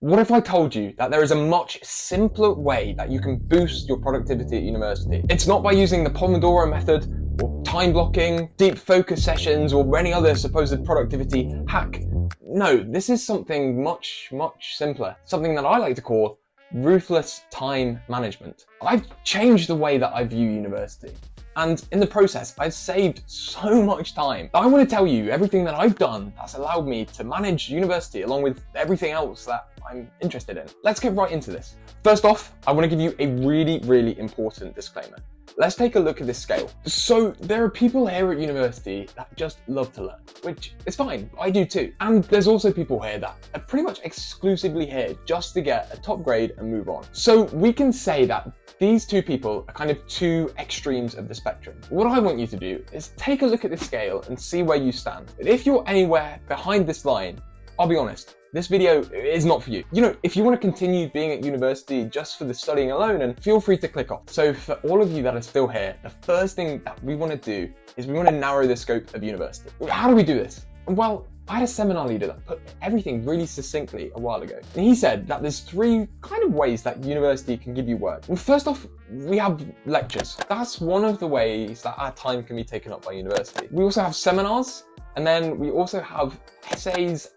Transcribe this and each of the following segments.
What if I told you that there is a much simpler way that you can boost your productivity at university? It's not by using the Pomodoro method or time blocking, deep focus sessions, or any other supposed productivity hack. No, this is something much simpler. Something that I like to call ruthless time management. I've changed the way that I view university. And in the process, I've saved so much time. I want to tell you everything that I've done that's allowed me to manage university along with everything else that I'm interested in. Let's get right into this. First off, I want to give you a really important disclaimer. Let's take a look at this scale. So there are people here at university that just love to learn, which is fine, I do too. And there's also people here that are pretty much exclusively here just to get a top grade and move on. So we can say that these two people are kind of two extremes of the spectrum. What I want you to do is take a look at this scale and see where you stand. And if you're anywhere behind this line, I'll be honest, this video is not for you. You know, if you want to continue being at university just for the studying alone, and feel free to click off. So for all of you that are still here, the first thing that we want to do is we want to narrow the scope of university. How do we do this? Well, I had a seminar leader that put everything really succinctly a while ago. And he said that there's three kind of ways that university can give you work. Well, first off, we have lectures. That's one of the ways that our time can be taken up by university. We also have seminars, and then we also have essays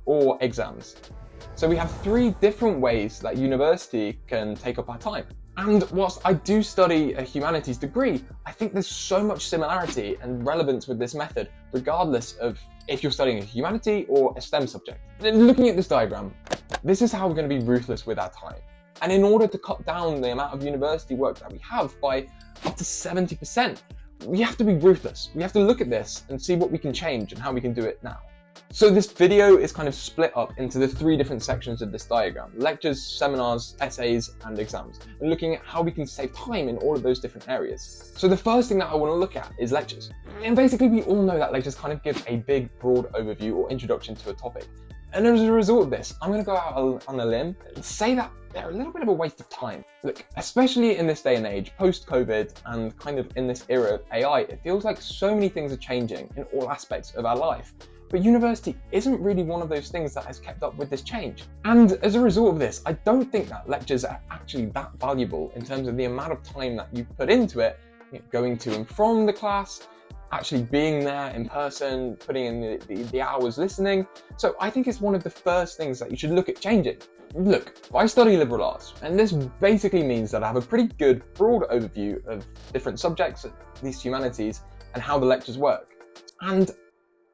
or exams. So we have three different ways that university can take up our time. And whilst I do study a humanities degree, I think there's so much similarity and relevance with this method, regardless of if you're studying a humanity or a STEM subject. Looking at this diagram, this is how we're going to be ruthless with our time. And in order to cut down the amount of university work that we have by up to 70%, we have to be ruthless. We have to look at this and see what we can change and how we can do it now. So this video is kind of split up into the three different sections of this diagram: lectures, seminars, essays, and exams, and looking at how we can save time in all of those different areas. So the first thing that I want to look at is lectures. And basically we all know that lectures kind of give a big, broad overview or introduction to a topic. And as a result of this, I'm going to go out on a limb and say that they're a little bit of a waste of time. Look, especially in this day and age, post-COVID, and kind of in this era of AI, it feels like so many things are changing in all aspects of our life. But university isn't really one of those things that has kept up with this change. And as a result of this, I don't think that lectures are actually that valuable in terms of the amount of time that you put into it, going to and from the class, actually being there in person, putting in the hours listening. So I think it's one of the first things that you should look at changing. Look, I study liberal arts, and this basically means that I have a pretty good broad overview of different subjects, at least humanities, and how the lectures work. And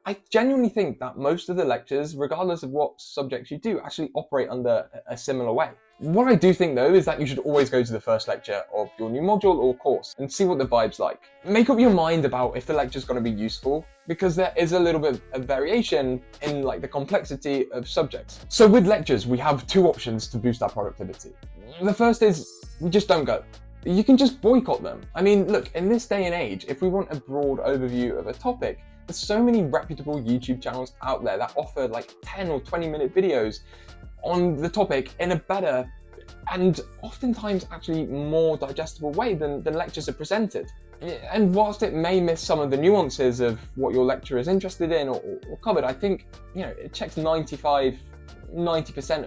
I genuinely think that most of the lectures, regardless of what subjects you do, actually operate under a similar way. What I do think though is that you should always go to the first lecture of your new module or course and see what the vibe's like. Make up your mind about if the lecture's going to be useful, because there is a little bit of variation in like the complexity of subjects. So with lectures, we have two options to boost our productivity. The first is we just don't go. You can just boycott them. I mean, look, in this day and age, if we want a broad overview of a topic, there's so many reputable YouTube channels out there that offer like 10 or 20-minute videos on the topic in a better and oftentimes actually more digestible way than lectures are presented. And whilst it may miss some of the nuances of what your lecturer is interested in or covered, I think, it checks 90%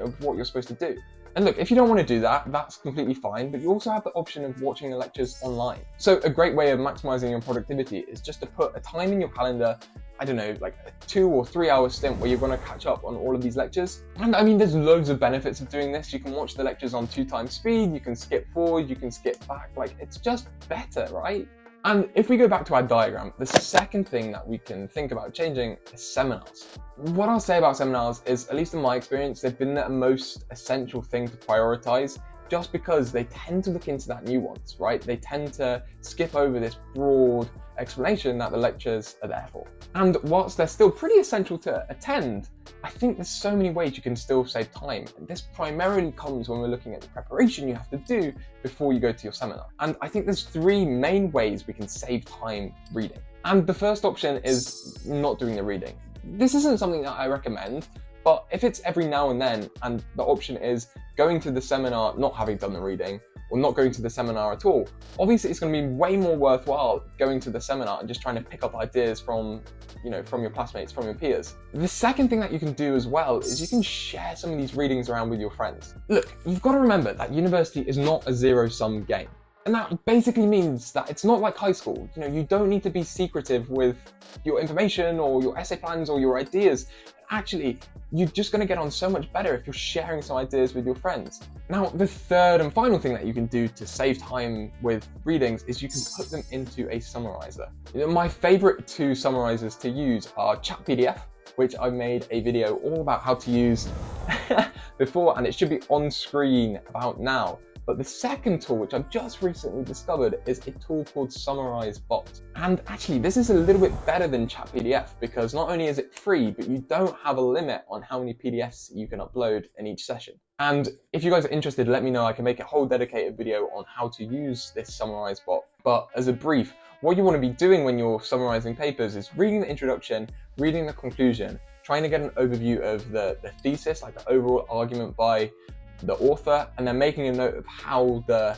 of what you're supposed to do. And look, if you don't want to do that, that's completely fine, but you also have the option of watching the lectures online. So a great way of maximizing your productivity is just to put a time in your calendar, I don't know, like a 2 or 3 hour stint where you're going to catch up on all of these lectures. And I mean, there's loads of benefits of doing this. You can watch the lectures on 2 times speed, you can skip forward, you can skip back, like it's just better, right? And if we go back to our diagram, the second thing that we can think about changing is seminars. What I'll say about seminars is, at least in my experience, they've been the most essential thing to prioritize, just because they tend to look into that nuance, right? They tend to skip over this broad explanation that the lectures are there for. And whilst they're still pretty essential to attend, I think there's so many ways you can still save time. And this primarily comes when we're looking at the preparation you have to do before you go to your seminar. And I think there's 3 main ways we can save time reading. And the first option is not doing the reading. This isn't something that I recommend, but if it's every now and then, and the option is going to the seminar not having done the reading, or not going to the seminar at all, obviously it's going to be way more worthwhile going to the seminar and just trying to pick up ideas from your classmates, from your peers. The second thing that you can do as well is you can share some of these readings around with your friends. Look, you've got to remember that university is not a zero-sum game. And that basically means that it's not like high school. You don't need to be secretive with your information or your essay plans or your ideas. Actually, you're just going to get on so much better if you're sharing some ideas with your friends. Now, the third and final thing that you can do to save time with readings is you can put them into a summarizer. My favorite two summarizers to use are ChatPDF, which I made a video all about how to use before, and it should be on screen about now. But the second tool, which I've just recently discovered, is a tool called SummarizeBot. And actually, this is a little bit better than ChatPDF because not only is it free, but you don't have a limit on how many PDFs you can upload in each session. And if you guys are interested, let me know. I can make a whole dedicated video on how to use this SummarizeBot. But as a brief, what you want to be doing when you're summarizing papers is reading the introduction, reading the conclusion, trying to get an overview of the thesis, like the overall argument by the author, and then making a note of how the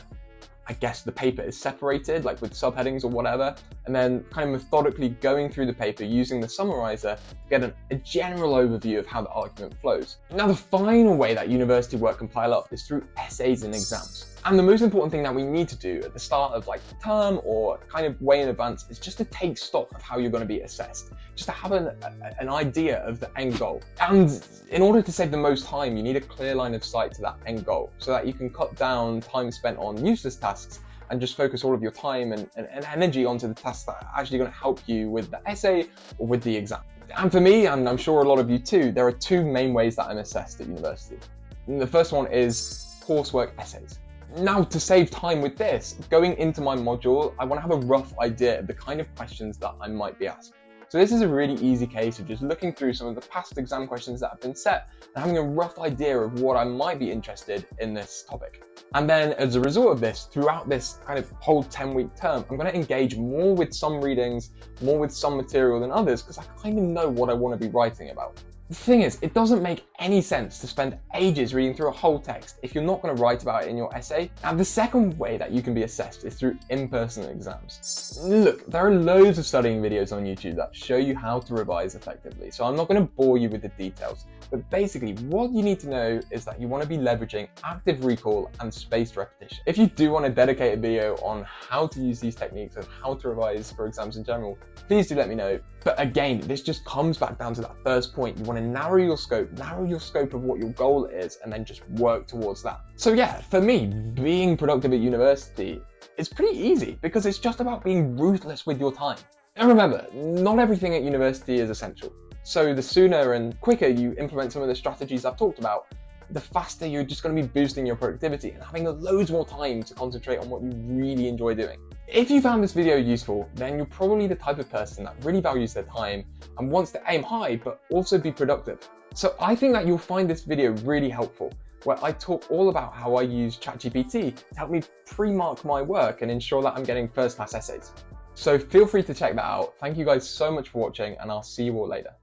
paper is separated, like with subheadings or whatever, and then kind of methodically going through the paper using the summarizer to get a general overview of how the argument flows. Now, the final way that university work can pile up is through essays and exams. And the most important thing that we need to do at the start of like the term or kind of way in advance is just to take stock of how you're going to be assessed, just to have an idea of the end goal. And in order to save the most time, you need a clear line of sight to that end goal so that you can cut down time spent on useless tasks and just focus all of your time and energy onto the tasks that are actually going to help you with the essay or with the exam. And for me, and I'm sure a lot of you too, there are two main ways that I'm assessed at university. And the first one is coursework essays. Now, to save time with this, going into my module, I want to have a rough idea of the kind of questions that I might be asked. So this is a really easy case of just looking through some of the past exam questions that have been set and having a rough idea of what I might be interested in this topic. And then as a result of this, throughout this kind of whole 10-week term, I'm going to engage more with some readings, more with some material than others, because I kind of know what I want to be writing about. The thing is, it doesn't make any sense to spend ages reading through a whole text if you're not going to write about it in your essay. And the second way that you can be assessed is through in-person exams. Look, there are loads of studying videos on YouTube that show you how to revise effectively, so I'm not going to bore you with the details. But basically, what you need to know is that you want to be leveraging active recall and spaced repetition. If you do want a dedicated video on how to use these techniques and how to revise for exams in general, please do let me know. But again, this just comes back down to that first point. You want to narrow your scope of what your goal is, and then just work towards that. So yeah, for me, being productive at university is pretty easy because it's just about being ruthless with your time. And remember, not everything at university is essential. So the sooner and quicker you implement some of the strategies I've talked about, the faster you're just going to be boosting your productivity and having loads more time to concentrate on what you really enjoy doing. If you found this video useful, then you're probably the type of person that really values their time and wants to aim high, but also be productive. So I think that you'll find this video really helpful, where I talk all about how I use ChatGPT to help me pre-mark my work and ensure that I'm getting first-class essays. So feel free to check that out. Thank you guys so much for watching, and I'll see you all later.